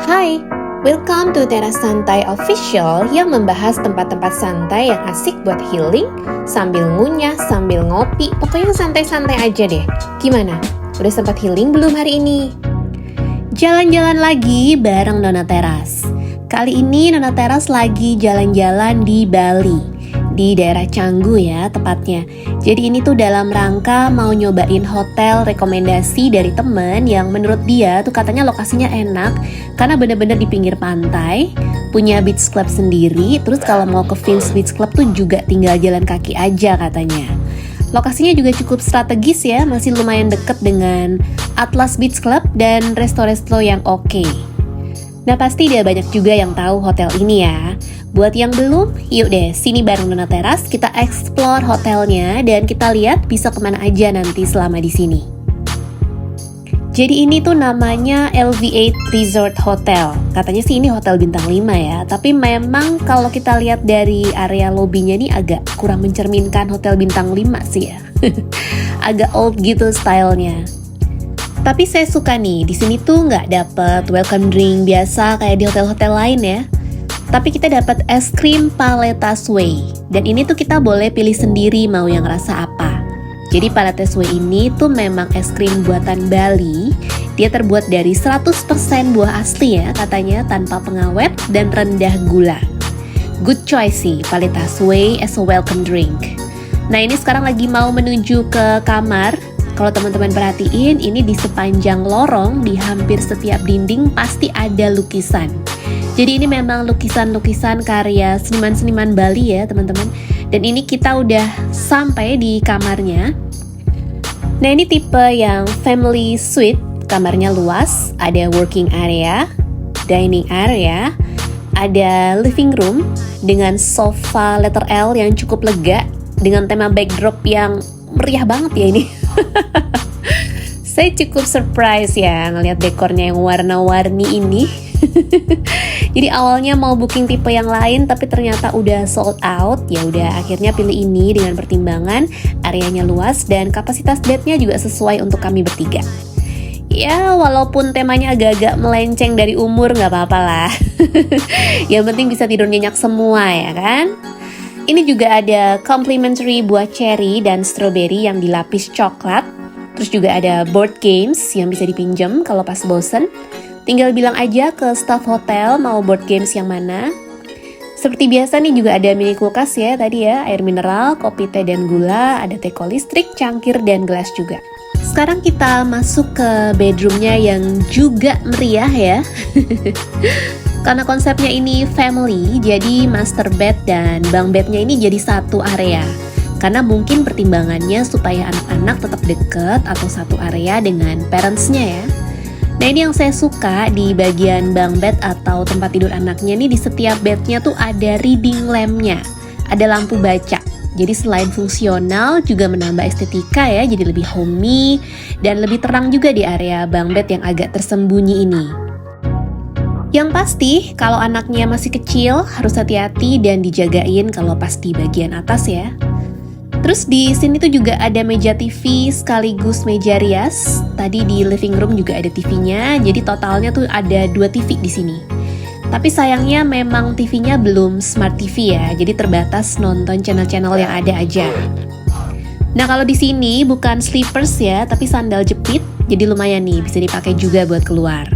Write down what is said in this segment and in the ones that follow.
Hai, welcome to Teras Santai Official yang membahas tempat-tempat santai yang asik buat healing, sambil ngunyah, sambil ngopi, pokoknya santai-santai aja deh. Gimana? Udah sempat healing belum hari ini? Jalan-jalan lagi bareng Nona Teras. Kali ini Nona Teras lagi jalan-jalan di Bali, di daerah Canggu ya tepatnya. Jadi ini tuh dalam rangka mau nyobain hotel rekomendasi dari temen yang menurut dia tuh katanya lokasinya enak karena bener-bener di pinggir pantai, punya beach club sendiri, terus kalau mau ke Vince Beach Club tuh juga tinggal jalan kaki aja katanya. Lokasinya juga cukup strategis ya, masih lumayan deket dengan Atlas Beach Club dan resto-resto yang oke. Nah pasti dia banyak juga yang tahu hotel ini ya. Buat yang belum, yuk deh sini bareng Nona Teras kita explore hotelnya dan kita lihat bisa kemana aja nanti selama di sini. Jadi ini tuh namanya LV8 Resort Hotel. Katanya sih ini hotel bintang 5 ya, tapi memang kalau kita lihat dari area lobbynya nih agak kurang mencerminkan hotel bintang 5 sih ya. Agak old gitu stylenya. Tapi saya suka nih, di sini tuh nggak dapet welcome drink biasa kayak di hotel-hotel lain ya. Tapi kita dapat es krim Paletas Way. Dan ini tuh kita boleh pilih sendiri mau yang rasa apa. Jadi Paletas Way ini tuh memang es krim buatan Bali. Dia terbuat dari 100% buah asli ya katanya, tanpa pengawet dan rendah gula. Good choice sih Paletas Way as a welcome drink. Nah ini sekarang lagi mau menuju ke kamar. Kalau teman-teman perhatiin, ini di sepanjang lorong, di hampir setiap dinding pasti ada lukisan. Jadi ini memang lukisan-lukisan karya seniman-seniman Bali ya teman-teman. Dan ini kita udah sampai di kamarnya. Nah ini tipe yang family suite, kamarnya luas, ada working area, dining area, ada living room dengan sofa letter L yang cukup lega, dengan tema backdrop yang meriah banget ya ini. Saya cukup surprise ya ngelihat dekornya yang warna-warni ini. Jadi awalnya mau booking tipe yang lain tapi ternyata udah sold out. Ya udah akhirnya pilih ini dengan pertimbangan areanya luas dan kapasitas bednya juga sesuai untuk kami bertiga. Ya walaupun temanya agak-agak melenceng dari umur nggak apa-apa lah. Yang penting bisa tidur nyenyak semua ya kan. Ini juga ada complimentary buah cherry dan strawberry yang dilapis coklat. Terus juga ada board games yang bisa dipinjam kalau pas bosen. Tinggal bilang aja ke staff hotel mau board games yang mana. Seperti biasa nih juga ada mini kulkas ya tadi ya, air mineral, kopi, teh, dan gula, ada teko listrik, cangkir, dan gelas juga. Sekarang kita masuk ke bedroomnya yang juga meriah ya. Karena konsepnya ini family, jadi master bed dan bunk bednya ini jadi satu area. Karena mungkin pertimbangannya supaya anak-anak tetap deket atau satu area dengan parentsnya ya. Nah ini yang saya suka di bagian bunk bed atau tempat tidur anaknya nih, di setiap bednya tuh ada reading lampnya, ada lampu baca. Jadi selain fungsional juga menambah estetika ya, jadi lebih homey dan lebih terang juga di area bunk bed yang agak tersembunyi ini. Yang pasti kalau anaknya masih kecil harus hati-hati dan dijagain kalau pas di bagian atas ya. Terus di sini tuh juga ada meja TV sekaligus meja rias. Tadi di living room juga ada TV-nya, jadi totalnya tuh ada 2 TV di sini. Tapi sayangnya memang TV-nya belum smart TV ya, jadi terbatas nonton channel-channel yang ada aja. Nah kalau di sini bukan slippers ya, tapi sandal jepit, jadi lumayan nih bisa dipakai juga buat keluar.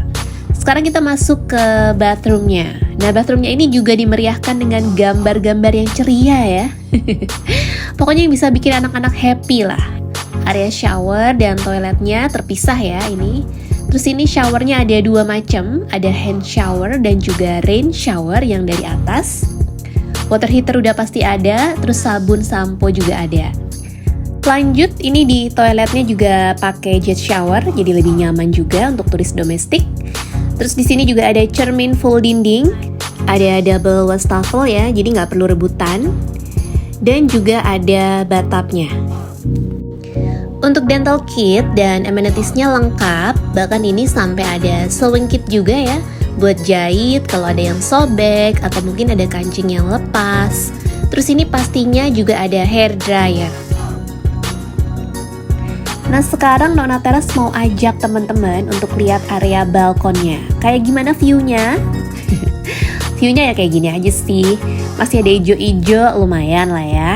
Sekarang kita masuk ke bathroomnya. Nah bathroomnya ini juga dimeriahkan dengan gambar-gambar yang ceria ya. Pokoknya yang bisa bikin anak-anak happy lah. Area shower dan toiletnya terpisah ya ini. Terus ini showernya ada 2 macam, ada hand shower dan juga rain shower yang dari atas. Water heater udah pasti ada, terus sabun sampo juga ada. Lanjut ini di toiletnya juga pakai jet shower, jadi lebih nyaman juga untuk turis domestik. Terus di sini juga ada cermin full dinding, ada double wastafel ya, jadi nggak perlu rebutan. Dan juga ada bathtubnya. Untuk dental kit dan amenitiesnya lengkap, bahkan ini sampai ada sewing kit juga ya, buat jahit kalau ada yang sobek atau mungkin ada kancing yang lepas. Terus ini pastinya juga ada hair dryer. Nah sekarang Nona Teras mau ajak teman-teman untuk lihat area balkonnya. Kayak gimana view-nya? View-nya ya kayak gini aja sih. Masih ada ijo-ijo, lumayan lah ya.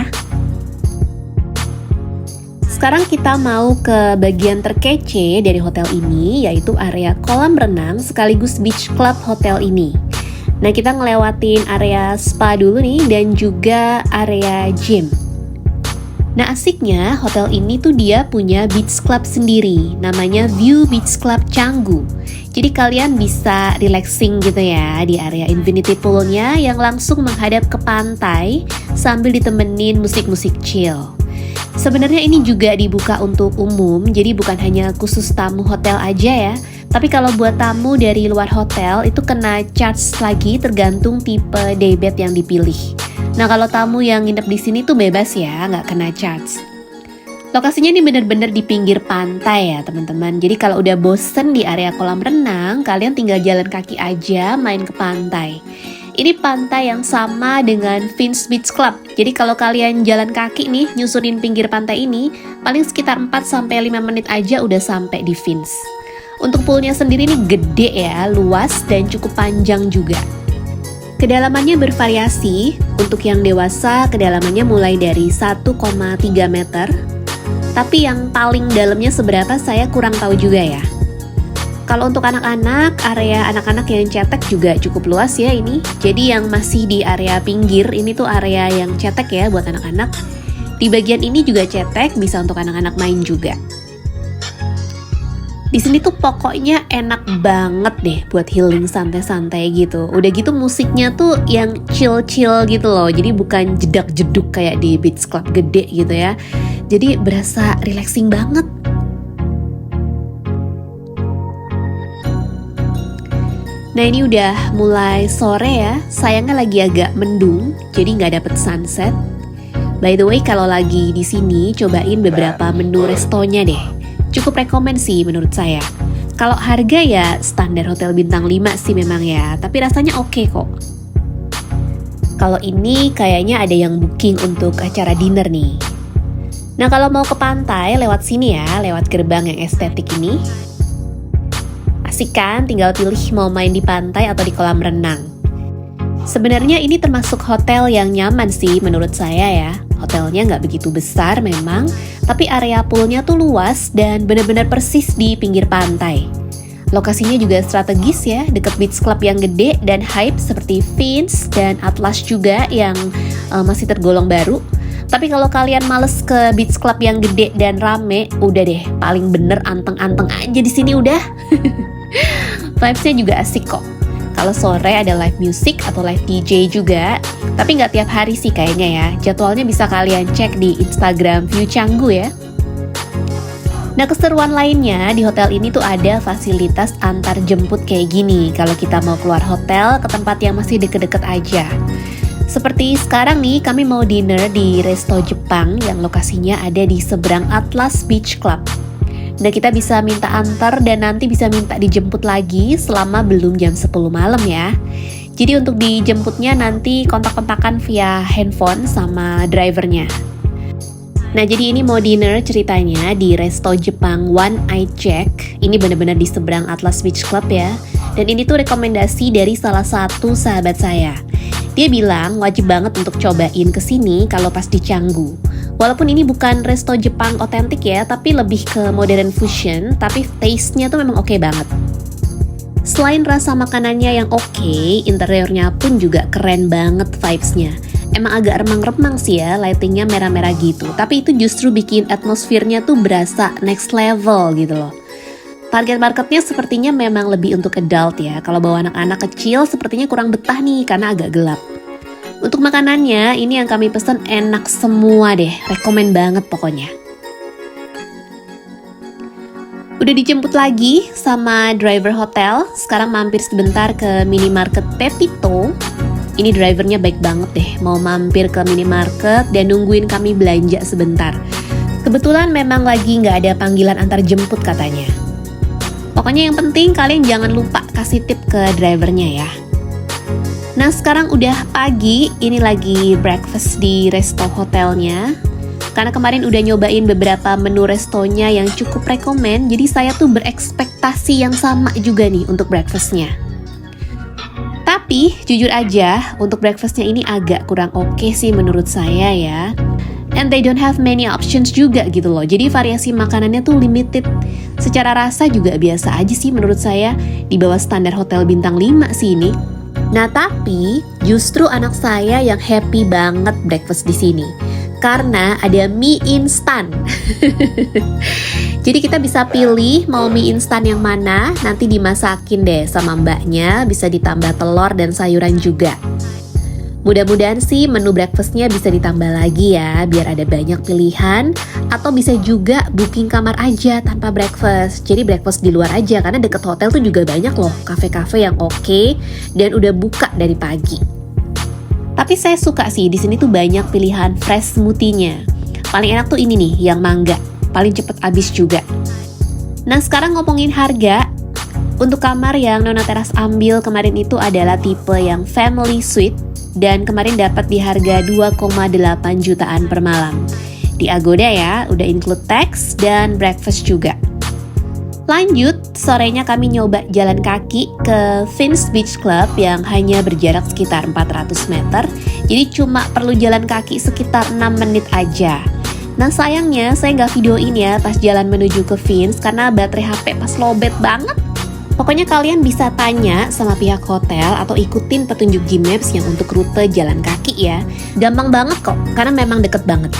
Sekarang kita mau ke bagian terkece dari hotel ini, yaitu area kolam renang sekaligus beach club hotel ini. Nah kita ngelewatin area spa dulu nih dan juga area gym. Nah asiknya hotel ini tuh dia punya beach club sendiri, namanya View Beach Club Canggu. Jadi kalian bisa relaxing gitu ya di area infinity poolnya yang langsung menghadap ke pantai sambil ditemenin musik-musik chill. Sebenarnya ini juga dibuka untuk umum, jadi bukan hanya khusus tamu hotel aja ya. Tapi kalau buat tamu dari luar hotel itu kena charge lagi tergantung tipe daybed yang dipilih. Nah kalau tamu yang nginep di sini tuh bebas ya, nggak kena charge. Lokasinya ini bener-bener di pinggir pantai ya teman-teman. Jadi kalau udah bosen di area kolam renang, kalian tinggal jalan kaki aja main ke pantai. Ini pantai yang sama dengan Vince Beach Club. Jadi kalau kalian jalan kaki nih nyusurin pinggir pantai ini, paling sekitar 4-5 menit aja udah sampai di Vince. Untuk poolnya sendiri nih gede ya, luas dan cukup panjang juga. Kedalamannya bervariasi, untuk yang dewasa kedalamannya mulai dari 1,3 meter. Tapi yang paling dalamnya seberapa saya kurang tahu juga ya. Kalau untuk anak-anak, area anak-anak yang cetek juga cukup luas ya ini. Jadi yang masih di area pinggir, ini tuh area yang cetek ya buat anak-anak. Di bagian ini juga cetek, bisa untuk anak-anak main juga. Di sini tuh pokoknya enak banget deh buat healing santai-santai gitu. Udah gitu musiknya tuh yang chill-chill gitu loh. Jadi bukan jedak-jeduk kayak di beach club gede gitu ya. Jadi berasa relaxing banget. Nah ini udah mulai sore ya. Sayangnya lagi agak mendung, jadi nggak dapet sunset. By the way kalau lagi di sini cobain beberapa menu restonya deh. Cukup rekomen sih menurut saya. Kalau harga ya standar hotel bintang 5 sih memang ya, tapi rasanya oke kok. Kalau ini kayaknya ada yang booking untuk acara dinner nih. Nah kalau mau ke pantai lewat sini ya, lewat gerbang yang estetik ini. Asik kan, tinggal pilih mau main di pantai atau di kolam renang. Sebenarnya ini termasuk hotel yang nyaman sih menurut saya ya. Hotelnya nggak begitu besar memang, tapi area poolnya tuh luas dan benar-benar persis di pinggir pantai. Lokasinya juga strategis ya, deket beach club yang gede dan hype seperti Vince dan Atlas juga yang masih tergolong baru. Tapi kalau kalian males ke beach club yang gede dan rame, udah deh, paling bener anteng-anteng aja di sini udah. Vibes-nya juga asik kok. Kalau sore ada live music atau live DJ juga, tapi nggak tiap hari sih kayaknya ya. Jadwalnya bisa kalian cek di Instagram View Canggu ya. Nah keseruan lainnya di hotel ini tuh ada fasilitas antar jemput kayak gini kalau kita mau keluar hotel ke tempat yang masih deket-deket aja. Seperti sekarang nih kami mau dinner di resto Jepang yang lokasinya ada di seberang Atlas Beach Club. Nah kita bisa minta antar dan nanti bisa minta dijemput lagi selama belum jam 10 malam ya. Jadi untuk dijemputnya nanti kontak-kontakan via handphone sama drivernya. Nah jadi ini mau dinner ceritanya di resto Jepang One Eye Jack. Ini benar-benar di seberang Atlas Beach Club ya. Dan ini tuh rekomendasi dari salah satu sahabat saya. Dia bilang wajib banget untuk cobain kesini kalau pas di Canggu. Walaupun ini bukan resto Jepang otentik ya, tapi lebih ke modern fusion, tapi taste-nya tuh memang oke banget. Selain rasa makanannya yang oke, interiornya pun juga keren banget vibes-nya. Emang agak remang-remang sih ya, lightingnya merah-merah gitu, tapi itu justru bikin atmosfernya tuh berasa next level gitu loh. Target marketnya sepertinya memang lebih untuk adult ya. Kalau bawa anak-anak kecil sepertinya kurang betah nih karena agak gelap. Untuk makanannya, ini yang kami pesen enak semua deh. Rekomen banget pokoknya. Udah dijemput lagi sama driver hotel. Sekarang mampir sebentar ke minimarket Pepito. Ini drivernya baik banget deh. Mau mampir ke minimarket dan nungguin kami belanja sebentar. Kebetulan memang lagi nggak ada panggilan antar jemput katanya. Pokoknya yang penting kalian jangan lupa kasih tip ke drivernya ya. Nah sekarang udah pagi, ini lagi breakfast di resto hotelnya. Karena kemarin udah nyobain beberapa menu restonya yang cukup rekomen, jadi saya tuh berekspektasi yang sama juga nih untuk breakfastnya. Tapi jujur aja, untuk breakfastnya ini agak kurang oke sih menurut saya ya. And they don't have many options juga gitu loh. Jadi variasi makanannya tuh limited. Secara rasa juga biasa aja sih menurut saya, di bawah standar hotel bintang 5 sih ini. Nah tapi justru anak saya yang happy banget breakfast di sini. Karena ada mie instan. Jadi kita bisa pilih mau mie instan yang mana, nanti dimasakin deh sama mbaknya, bisa ditambah telur dan sayuran juga. Mudah-mudahan sih menu breakfastnya bisa ditambah lagi ya, biar ada banyak pilihan. Atau bisa juga booking kamar aja tanpa breakfast. Jadi breakfast di luar aja, karena deket hotel tuh juga banyak loh kafe-kafe yang oke dan udah buka dari pagi. Tapi saya suka sih, di sini tuh banyak pilihan fresh smoothie-nya. Paling enak tuh ini nih, yang mangga. Paling cepet habis juga. Nah sekarang ngomongin harga. Untuk kamar yang Nona Teras ambil kemarin itu adalah tipe yang family suite. Dan kemarin dapat di harga 2,8 jutaan per malam. Di Agoda ya, udah include tax dan breakfast juga. Lanjut, sorenya kami nyoba jalan kaki ke Finns Beach Club yang hanya berjarak sekitar 400 meter. Jadi cuma perlu jalan kaki sekitar 6 menit aja. Nah sayangnya saya nggak videoin ya pas jalan menuju ke Finns karena baterai HP pas lowbat banget. Pokoknya kalian bisa tanya sama pihak hotel atau ikutin petunjuk Gmaps yang untuk rute jalan kaki ya. Gampang banget kok, karena memang deket banget.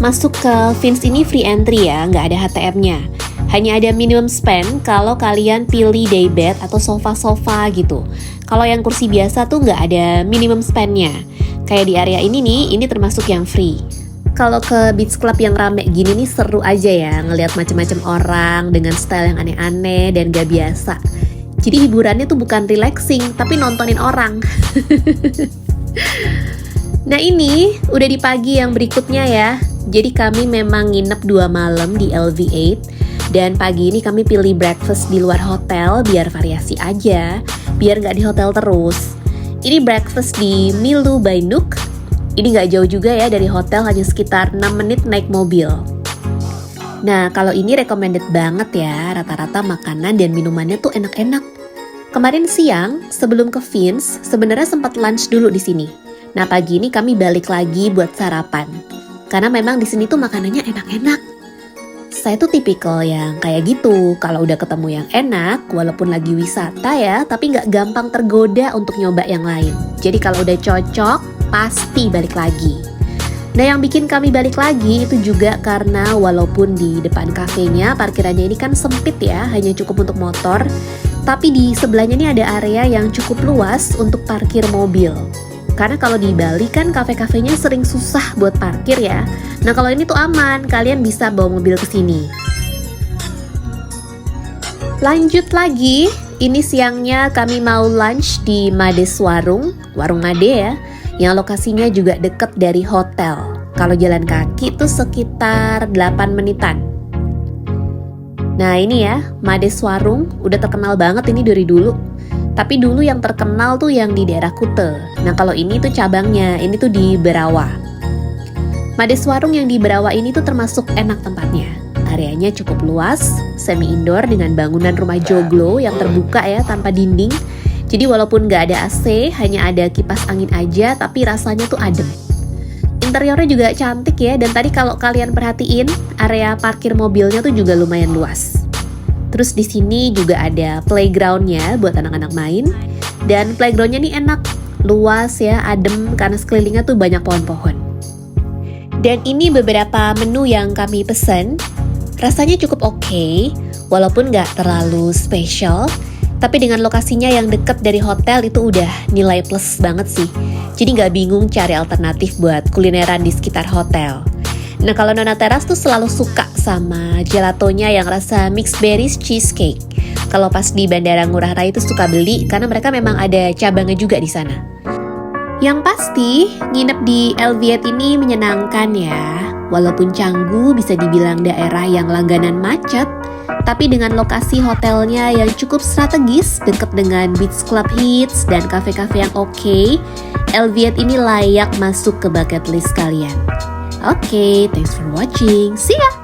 Masuk ke Finns ini free entry ya, nggak ada HTM-nya. Hanya ada minimum spend kalau kalian pilih daybed atau sofa-sofa gitu. Kalau yang kursi biasa tuh nggak ada minimum spend-nya. Kayak di area ini nih, ini termasuk yang free. Kalau ke beach club yang rame gini nih seru aja ya, ngelihat macam-macam orang dengan style yang aneh-aneh dan gak biasa. Jadi hiburannya tuh bukan relaxing, tapi nontonin orang. Nah ini udah di pagi yang berikutnya ya. Jadi kami memang nginep 2 malam di LV8. Dan pagi ini kami pilih breakfast di luar hotel biar variasi aja, biar gak di hotel terus. Ini breakfast di Milu by Nook. Ini gak jauh juga ya dari hotel, hanya sekitar 6 menit naik mobil. Nah kalau ini recommended banget ya, rata-rata makanan dan minumannya tuh enak-enak. Kemarin siang sebelum ke Finns sebenarnya sempat lunch dulu di sini. Nah pagi ini kami balik lagi buat sarapan. Karena memang di sini tuh makanannya enak-enak. Saya tuh tipikal yang kayak gitu, kalau udah ketemu yang enak, walaupun lagi wisata ya, tapi gak gampang tergoda untuk nyoba yang lain. Jadi kalau udah cocok, pasti balik lagi. Nah yang bikin kami balik lagi itu juga karena walaupun di depan kafenya parkirannya ini kan sempit ya, hanya cukup untuk motor, tapi di sebelahnya ini ada area yang cukup luas untuk parkir mobil. Karena kalau di Bali kan kafe-kafenya sering susah buat parkir ya. Nah kalau ini tuh aman, kalian bisa bawa mobil ke sini. Lanjut lagi, ini siangnya kami mau lunch di Mades Warung Made ya, yang lokasinya juga deket dari hotel. Kalau jalan kaki tuh sekitar 8 menitan. Nah ini ya, Mades Warung udah terkenal banget ini dari dulu. Tapi dulu yang terkenal tuh yang di daerah Kute. Nah kalau ini tuh cabangnya, ini tuh di Berawa. Mades Warung yang di Berawa ini tuh termasuk enak tempatnya. Areanya cukup luas, semi indoor dengan bangunan rumah joglo yang terbuka ya tanpa dinding. Jadi walaupun gak ada AC, hanya ada kipas angin aja, tapi rasanya tuh adem. Interiornya juga cantik ya, dan tadi kalau kalian perhatiin, area parkir mobilnya tuh juga lumayan luas. Terus di sini juga ada playgroundnya buat anak-anak main. Dan playgroundnya nih enak, luas ya, adem karena sekelilingnya tuh banyak pohon-pohon. Dan ini beberapa menu yang kami pesen. Rasanya cukup oke, walaupun gak terlalu spesial. Tapi dengan lokasinya yang deket dari hotel itu udah nilai plus banget sih. Jadi gak bingung cari alternatif buat kulineran di sekitar hotel. Nah kalau Nona Teras tuh selalu suka sama gelatonya yang rasa mixed berries cheesecake. Kalau pas di Bandara Ngurah Rai itu suka beli karena mereka memang ada cabangnya juga di sana. Yang pasti nginep di LV8 ini menyenangkan ya. Walaupun Canggu bisa dibilang daerah yang langganan macet, tapi dengan lokasi hotelnya yang cukup strategis, dekat dengan beach club hits dan kafe-kafe yang oke, LV8 ini layak masuk ke bucket list kalian. Oke, thanks for watching. See ya!